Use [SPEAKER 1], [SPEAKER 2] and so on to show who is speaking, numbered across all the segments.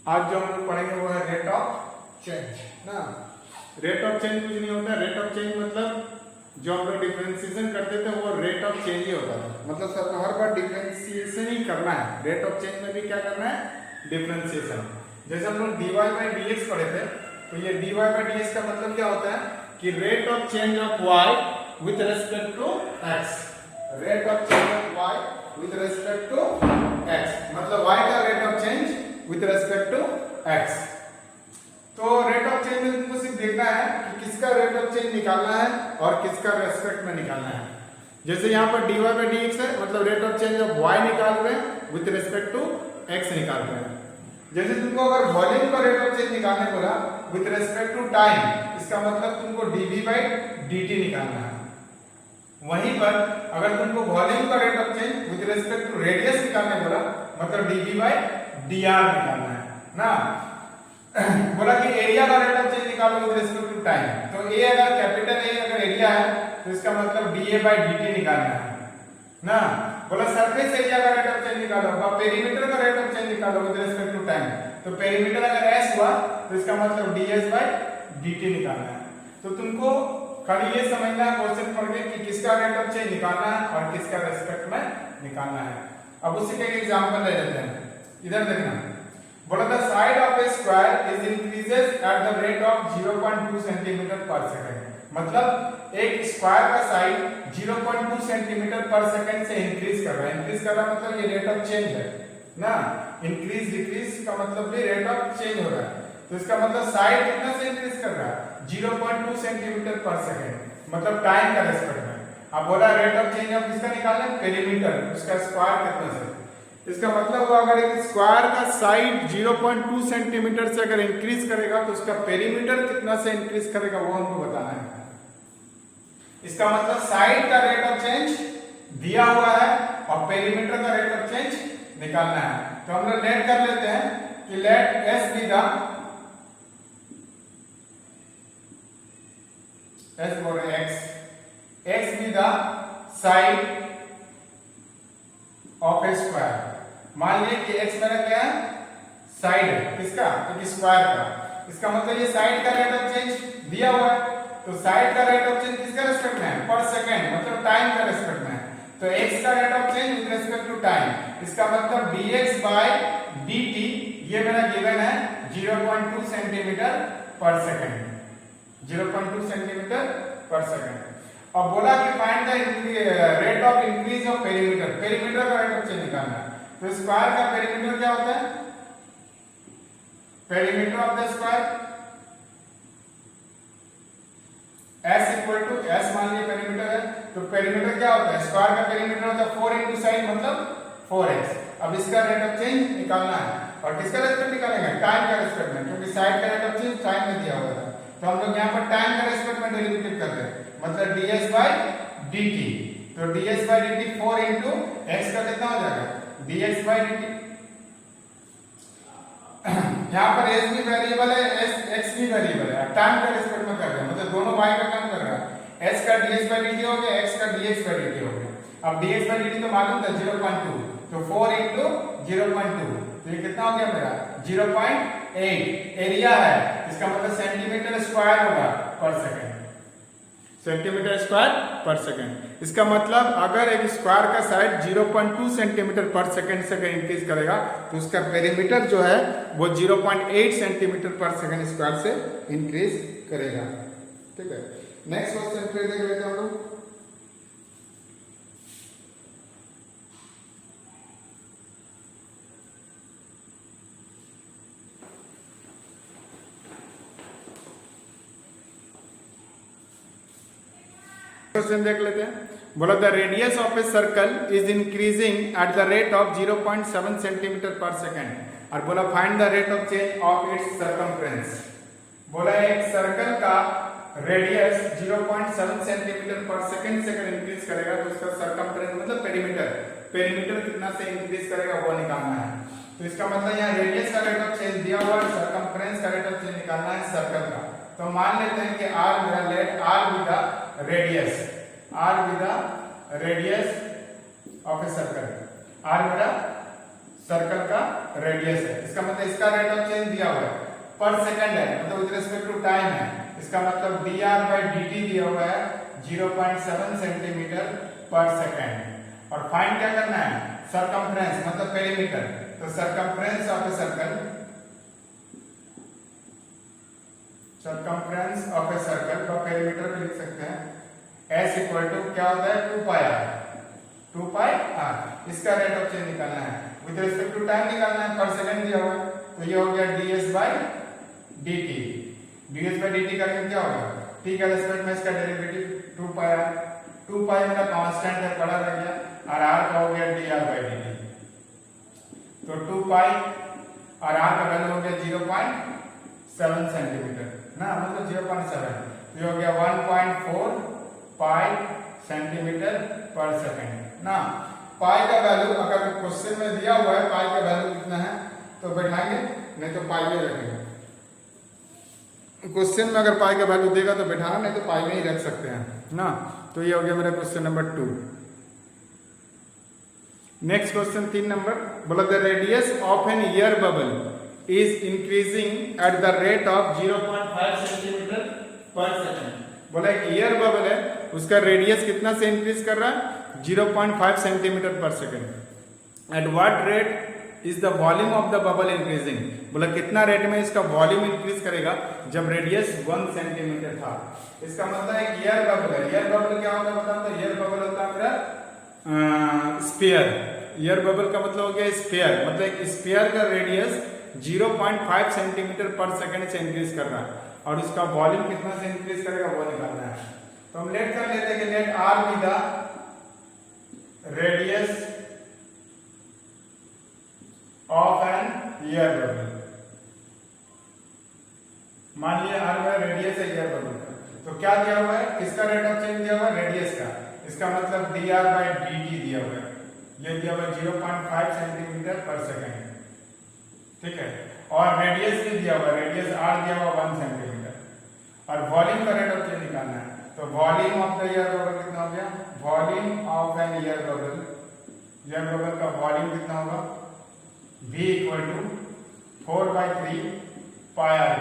[SPEAKER 1] आज जो हम लोग पढ़ेंगे वो है रेट ऑफ चेंज ना। रेट ऑफ चेंज कुछ नहीं होता। रेट ऑफ चेंज मतलब जो हम लोग डिफरेंशिएशन करते थे वो रेट ऑफ चेंज ही होता था। मतलब सर हर बार डिफरेंशिएशन ही करना है। रेट ऑफ चेंज में भी क्या करना है, डिफरेंशिएशन। जैसे हम लोग dy बाई dx पढ़े थे, तो ये dy बाई dx का मतलब क्या होता है कि rate of change of y with respect to x। Rate of change of y with respect to x मतलब y का rate of change with respect to x। तो रेट ऑफ चेंज में तुमको सिर्फ देखना है कि किसका रेट ऑफ चेंज निकालना है और किसका रेस्पेक्ट में निकालना है। जैसे यहाँ पर dy बाई dx है, मतलब rate of change of y निकाल रहे हैं विथ रेस्पेक्ट टू x निकाल रहे हैं। जैसे तुमको अगर वॉल्यूम का रेट ऑफ चेंज निकालने बोला विथ रेस्पेक्ट टू टाइम, इसका मतलब तुमको dv बाई dt निकालना है। वहीं पर अगर तुमको वॉल्यूम का rate of change with respect to radius निकालने बोला, मतलब dv बाई dr निकालना है ना। बोला कि एरिया का रेट ऑफ चेंज निकालो विद रिस्पेक्ट टू टाइम, तो ए अगर कैपिटल ए अगर एरिया है तो इसका मतलब dA बाई dt निकालना है ना। बोला सरफेस एरिया का रेट ऑफ चेंज निकालो, पेरीमीटर का रेट ऑफ चेंज निकालो विद रिस्पेक्ट टू टाइम, तो पेरीमीटर अगर s हुआ तो इसका मतलब ds बाई dt निकालना है। तो तुमको खाली ये समझना है क्वेश्चन पढ़ के कि किसका रेट ऑफ चेंज निकालना है और किसका रेस्पेक्ट में निकालना है। अब उसी का एक एग्जांपल ले लेते हैं, इधर देखना। बोला the side of a square is increases eight the rate of 0.2 centimetre per second. मतलब एक स्क्वायर का साइड 0.2 सेंटीमीटर पर सेकंड से इंक्रीज कर रहा है। इंक्रीज कर रहा मतलब ये रेट ऑफ चेंज है ना। इंक्रीज डिक्रीज का मतलब भी रेट ऑफ चेंज हो रहा है। तो इसका मतलब साइड कितना से इंक्रीज कर रहा है, 0.2 सेंटीमीटर पर सेकंड, मतलब टाइम का रेस्पेक्ट में। अब बोला रेट ऑफ चेंज ऑफ किसका निकालना है, पेरीमीटर, उसका स्क्वायर कितना से। इसका मतलब अगर एक स्क्वायर का साइड 0.2 सेंटीमीटर से अगर इंक्रीज करेगा तो उसका पेरीमीटर कितना से इंक्रीज करेगा वो हमको बताना है। इसका मतलब साइड का रेट ऑफ चेंज दिया हुआ है और पेरीमीटर का रेट ऑफ चेंज निकालना है। तो हम लोग लेट कर लेते हैं कि let s be the s for x be the side of a square. मान लीजिए कि x मेरा क्या है, साइड है किसका, एक स्क्वायर का। इसका मतलब ये साइड का रेट ऑफ चेंज दिया हुआ है, तो साइड का रेट ऑफ चेंज किसका रेस्पेक्ट में है, पर सेकंड, मतलब टाइम का रेस्पेक्ट में है। तो x का rate of change with respect to time, इसका मतलब dx बाय dt ये मेरा गिवन है 0.2 centimetre per second, 0.2 centimetre per second. अब बोला कि find the rate of increase of perimeter, perimeter का रेट ऑफ चेंज निकालना है। तो स्क्वायर का पेरीमीटर क्या होता है, perimeter of the square s equal to s, मान लीजिए पेरीमीटर है, तो पेरीमीटर क्या होता है, स्क्वायर का पेरीमीटर होता है 4 इंटू साइड मतलब 4x। अब इसका रेट ऑफ चेंज निकालना है और किसका रेस्पेक्ट निकालेंगे, टाइम का रेस्पेक्ट में, क्योंकि साइड का रेट ऑफ चेंज टाइम में दिया हुआ था। तो हम लोग यहाँ पर टाइम का रेस्पेक्ट में डेरिवेटिव कर रहे हैं, मतलब ds बाई dt। तो ds by dt 4 into x का कितना हो जाएगा, dx बाई dt। यहाँ पर s भी वेरिएबल है, x भी वेरिएबल है, टाइम का रेस्पेक्ट में कर रहे हैं, मतलब दोनों y का काम कर रहा है। s का dx बाई dt हो गया, x का dx बाई dt हो गया। अब dx बाई dt तो मालूम था 0.2, तो 4 इंटू 0.2, तो ये कितना हो गया मेरा 0.8। एरिया है, इसका मतलब सेंटीमीटर स्क्वायर होगा पर सेकंड, सेंटीमीटर स्क्वायर पर सेकंड। इसका मतलब अगर एक स्क्वायर का साइड 0.2 सेंटीमीटर पर सेकंड से अगर इंक्रीज करेगा तो उसका पेरीमीटर जो है वो 0.8 सेंटीमीटर पर सेकंड स्क्वायर से इंक्रीज करेगा। ठीक है, नेक्स्ट क्वेश्चन फिर देख लेते हैं हम लोग। क्वेश्चन देख लेते हैं। बोला the radius of a circle is increasing at the rate of 0.7 centimetre per second. और बोला find the rate of change of its circumference. बोला एक सर्कल का रेडियस 0.7 सेंटीमीटर पर सेकंड से अगर इंक्रीज करेगा तो उसका सर्कमफ्रेंस मतलब पेरीमीटर, पेरीमीटर कितना से इंक्रीज करेगा वो निकालना है। तो इसका मतलब यहाँ रेडियस का रेट ऑफ चेंज दिया हुआ है, सर्कमफ्रेंस का रेट ऑफ चेंज निकालना है सर्कल का। तो मान लेते हैं कि r मेरा let r with the radius, r with the radius of a circle, r मेरा सर्कल का रेडियस है। इसका मतलब इसका रेट ऑफ चेंज दिया हुआ है पर सेकंड है, मतलब विद रिस्पेक्ट टू टाइम है। इसका मतलब dr/dt दिया हुआ है 0.7 सेंटीमीटर पर सेकंड। और फाइंड क्या करना है, सरकमफ्रेंस मतलब पेरीमीटर। तो circumference of a circle, circumference of a circle का पेरीमीटर भी लिख सकते हैं, S इक्वल टू क्या होता है 2πr। इसका रेट ऑफ चेंज निकालना है, विद रिस्पेक्ट टू टाइम निकालना है, पर सेकंड दिया हुआ है। तो ये हो गया ds/dt। ds/dt का क्या होगा, t के रिस्पेक्ट में इसका डेरिवेटिव 2πr। 2π मेरा कांस्टेंट है, बड़ा रह गया, और r का हो गया dr/dt। तो 2π और r का वैल्यू हो गया 0.7 सेंटीमीटर ना, मतलब 0.7। तो ये हो गया 1.4 पाई सेंटीमीटर पर सेकंड ना। पाई का वैल्यू अगर क्वेश्चन में दिया हुआ है पाई का वैल्यू कितना है तो बैठाएंगे, नहीं तो पाई में रखेंगे। क्वेश्चन में अगर पाई का वैल्यू देगा तो बैठाना, नहीं तो पाई में ही रख सकते हैं ना। तो ये हो गया मेरा question number 2। Next question 3 number बोला, the radius of an air bubble is increasing at the rate of 0.5 centimetre per second. बोला एक एयर बबल है, उसका रेडियस कितना से इंक्रीज कर रहा है 0.5 centimetre per second. At what rate is the volume of the bubble increasing. बोला कितना रेट में इसका वॉल्यूम इंक्रीज करेगा जब रेडियस 1 सेंटीमीटर था। इसका मतलब एक एयर बबल है। एयर बबल क्या होता है बताओ तो, एयर बबल होता है मेरा स्फीयर। एयर बबल का मतलब हो गया स्फीयर, मतलब एक स्फीयर का रेडियस 0.5 सेंटीमीटर पर सेकंड से इंक्रीज कर रहा है, और उसका वॉल्यूम कितना से इंक्रीज करेगा वो निकालना है। तो हम लेट कर लेते हैं कि let r be the radius of an air bubble. मान लिया r का रेडियस है एयर बबल का, तो क्या दिया हुआ है, किसका रेट ऑफ चेंज दिया हुआ है, रेडियस का। इसका मतलब dr/dt दिया हुआ है, ये दिया हुआ है 0.5 सेंटीमीटर पर सेकंड, ठीक है। और रेडियस भी दिया हुआ, रेडियस r दिया हुआ 1 सेंटीमीटर, और वॉल्यूम का रेट ऑफ चेंज निकालना है। तो volume of the air bubble कितना हो गया, volume of an air bubble, air bubble का वॉल्यूम कितना होगा, v इक्वल टू 4/3 πr।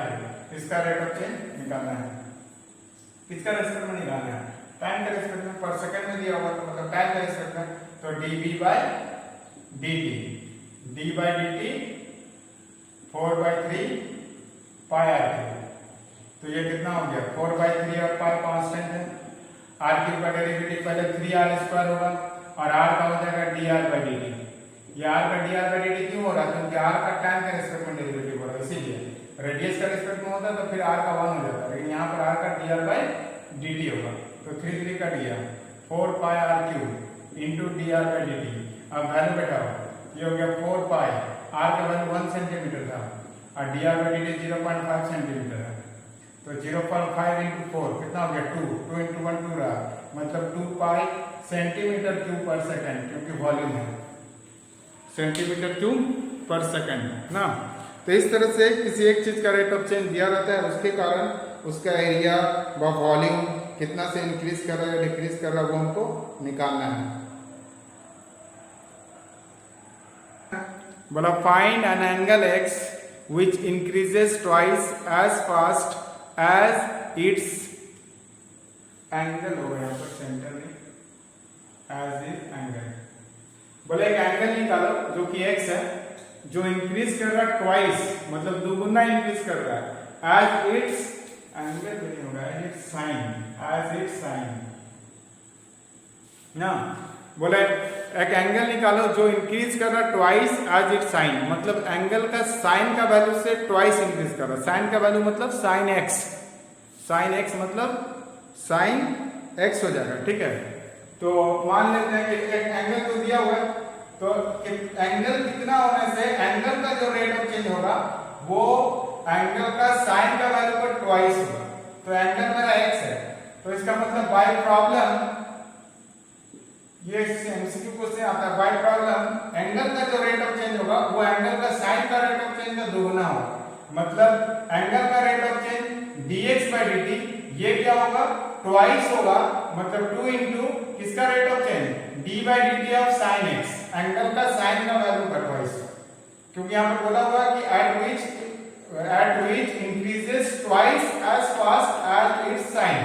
[SPEAKER 1] इसका रेट ऑफ चेंज निकालना है, किसका रेस्पेक्ट में निकालना है, टाइम के रेस्पेक्ट में, पर सेकंड में दिया हुआ तो मतलब टाइम के रेस्पेक्ट में। तो dv/dt, d/dt 4/3 πr। तो ये कितना हो गया 4/3 और पाई कांस्टेंट है, r क्यूब का डेरिवेटिव पहले 3r² होगा और r का हो जाएगा dr/dt। ये r का dr/dt क्यों हो रहा है, क्योंकि r का टाइम के रेस्पेक्ट में डेरिवेटिव हो रहा है, इसीलिए रेडियस का रेस्पेक्ट में होता है तो फिर r का 1 हो जाता है, लेकिन यहाँ पर r का dr/dt होगा। तो 3 का दिया 4πr³ इंटू dr/dt। अब वैल्यू बैठाओ, ये हो गया 4π, r का वैल्यू 1 सेंटीमीटर था और dr/dt 0.5 सेंटीमीटर है, तो 0.5 इंटू 4 कितना हो गया 2, 2 इंटू 1 2 रहा, मतलब 2π सेंटीमीटर क्यूब पर सेकंड, क्योंकि वॉल्यूम है सेंटीमीटर क्यूब पर सेकंड ना। तो इस तरह से किसी एक चीज का रेट ऑफ चेंज दिया रहता है, उसके कारण उसका एरिया व वॉल्यूम कितना से इंक्रीज कर रहा है डिक्रीज कर रहा है वो हमको निकालना है। बोला find an angle x which increases twice as fast as its angle हो गया पर सेंटर में as is एंगल। बोले एक एंगल निकालो जो कि x है, जो इंक्रीज कर रहा है ट्वाइस, मतलब दुगुना इंक्रीज कर रहा है, as its एंगल नहीं होगा, as its sign, as its sign ना। बोले एक एंगल निकालो जो इंक्रीज कर रहा है ट्वाइस एज इट साइन, मतलब एंगल का साइन का वैल्यू से ट्वाइस इंक्रीज कर रहा है। साइन का वैल्यू मतलब साइन एक्स, साइन एक्स मतलब साइन एक्स हो जाएगा, ठीक है। तो मान लेते हैं कि एक एंगल तो दिया हुआ है, तो एंगल कितना होने से एंगल का जो रेट ऑफ चेंज होगा वो एंगल का साइन का वैल्यू पर ट्वाइस होगा। तो एंगल मेरा एक्स है, तो इसका मतलब बाय प्रॉब्लम, ये एमसीक्यू क्वेश्चन आता है, बाय प्रॉब्लम एंगल का जो रेट ऑफ चेंज होगा वो एंगल का साइन का रेट ऑफ चेंज का दुगुना होगा। मतलब एंगल का रेट ऑफ चेंज dx/dt ये क्या होगा ट्वाइस होगा, मतलब 2 इंटू किसका rate of change d/dt of sin x, angle का साइन का वैल्यू का ट्वाइस। क्योंकि यहाँ पे बोला हुआ है कि at which increases twice as fast as its sin,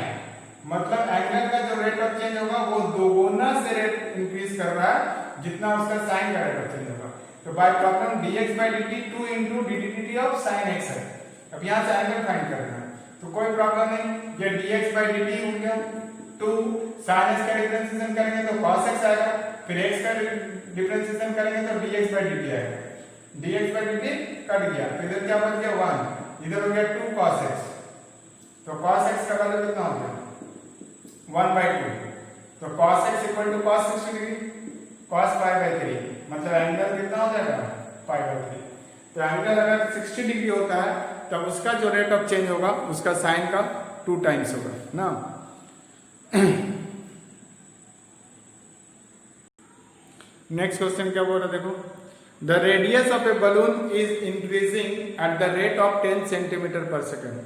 [SPEAKER 1] मतलब एंगल का जो रेट ऑफ चेंज होगा वो दोगुना से रेट इंक्रीज कर रहा है जितना उसका साइन का रेट ऑफ चेंज होगा। तो by problem dx by dt 2 into dt of sin x है। अब यहाँ से एंगल फाइंड करना है तो कोई प्रॉब्लम नहीं, ये dx by dt हो गया 2, sin x का डिफरेंशिएशन करेंगे तो cos x आएगा, फिर x का डिफरेंशिएशन करेंगे तो dx by dt आएगा, dx by dt कट गया तो इधर क्या बच गया 1, इधर हो गया 2 cos x, तो cos x का वैल्यू कितना हो गया 1/2, तो cos x equal to cos 60 degree, cos pi by 3, मतलब एंगल कितना हो जाएगा pi by 3। तो एंगल अगर 60 डिग्री होता है तब उसका जो रेट ऑफ चेंज होगा उसका साइन का 2 टाइम्स होगा ना। नेक्स्ट क्वेश्चन क्या बोल रहा है देखो, the radius of a balloon is increasing at the rate of 10 centimetre पर सेकेंड,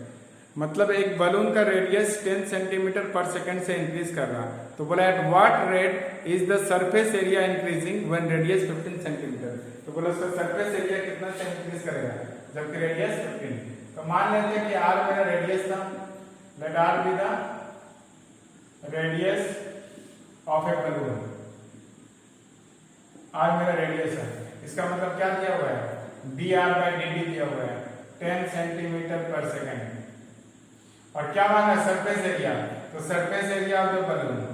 [SPEAKER 1] मतलब एक बलून का रेडियस 10 सेंटीमीटर पर सेकेंड से इंक्रीज कर रहा है। तो बोला at what rate is the surface area increasing when radius 15 centimetre, तो बोला उसका सरफेस एरिया कितना से इंक्रीज करेगा जबकि रेडियस 15। तो मान लेते हैं कि r मेरा रेडियस था, let r be the radius of a balloon, r मेरा रेडियस है, इसका मतलब क्या दिया हुआ है dr by dt दिया हुआ है 10 सेंटीमीटर पर सेकेंड, और क्या मांगा सरफेस एरिया, तो surface area of the balloon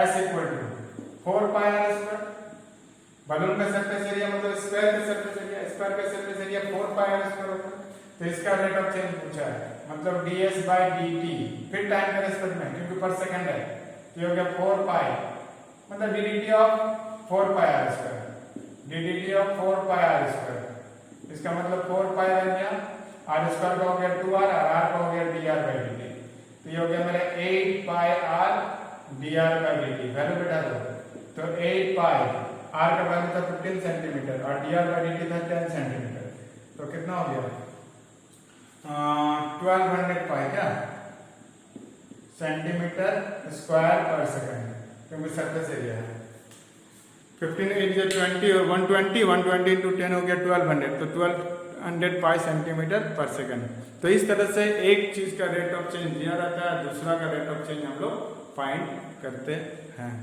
[SPEAKER 1] S equal to 4 pi r square, balloon का सरफेस एरिया मतलब स्क्वायर का सरफेस एरिया, स्क्वायर का surface area 4 pi r square होता है। तो इसका रेट ऑफ चेंज पूछा है, मतलब ds by dt, फिर टाइम का रेस्पेक्ट में क्योंकि पर सेकंड है, तो ये हो गया 4 पाई, मतलब dt of 4 pi r square, dt of 4 pi r square, इसका मतलब 4 पाई बन गया, आर स्क्वायर का हो गया 2r और r का हो गया dr by dt, तो ये हो गया मेरा 8 पाई r dr by dt, value बेटा तो 8 पाई, r का वैल्यू था 15 सेंटीमीटर और dr by dt था 10 सेंटीमीटर, तो कितना हो गया 1200 पाई क्या सेंटीमीटर स्क्वायर पर सेकंड, क्योंकि सरफेस एरिया है 15 8 20 और 120 120 into 10 हो गया 1200, तो 1200 पाई सेंटीमीटर पर सेकंड। तो इस तरह से एक चीज का रेट ऑफ चेंज दिया रहता है, दूसरा का रेट ऑफ चेंज हम लोग फाइंड करते हैं।